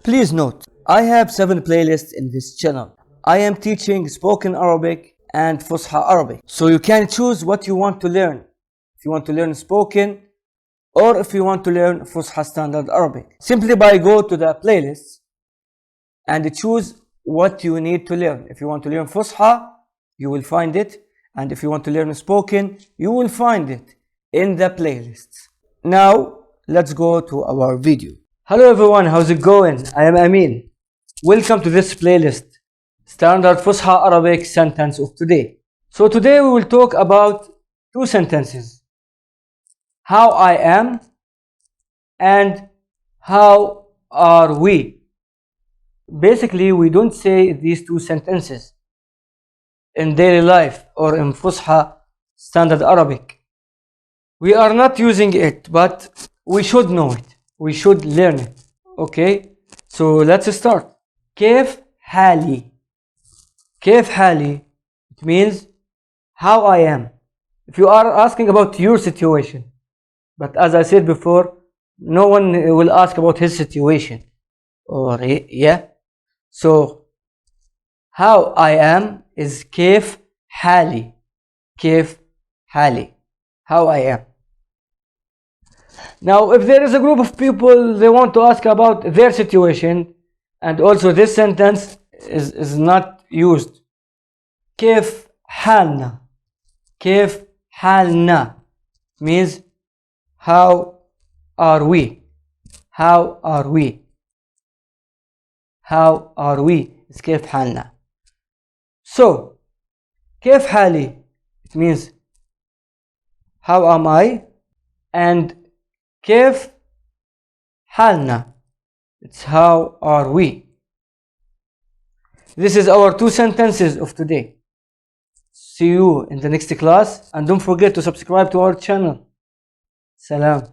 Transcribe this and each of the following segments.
Please note, I have 7 playlists in this channel. I am teaching spoken Arabic and fusha Arabic. So you can choose what you want to learn. If you want to learn spoken or if you want to learn fusha standard Arabic. Simply by go to the playlists and choose what you need to learn. If you want to learn fusha, you will find it. And if you want to learn spoken, you will find it in the playlists. Now, let's go to our video. Hello everyone, how's it going? I am Amin. Welcome to this playlist, Standard Fusha Arabic Sentence of Today. So today we will talk about 2 sentences. How I am and how are we. Basically, we don't say these 2 sentences in daily life or in Fusha Standard Arabic. We are not using it, but we should know it. We should learn it. Okay, so let's start. كيف حالي. كيف حالي, it means how I am. If you are asking about your situation, but as I said before, no one will ask about his situation. Or yeah. So how I am is كيف حالي. كيف حالي. How I am. Now, if there is a group of people, they want to ask about their situation, and also this sentence is not used. كيف حالنا. كيف حالنا means how are we. How are we. How are we is كيف حالنا. So, كيف حالي, it means how am I, and كيف حالنا, it's how are we. This is our 2 sentences of today. See you in the next class, and don't forget to subscribe to our channel. Salam.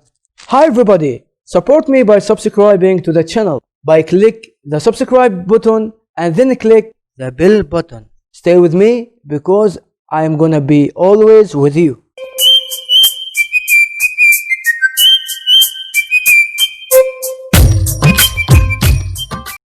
Hi everybody, support me by subscribing to the channel by click the subscribe button and then click the bell button. Stay with me because I am gonna be always with you.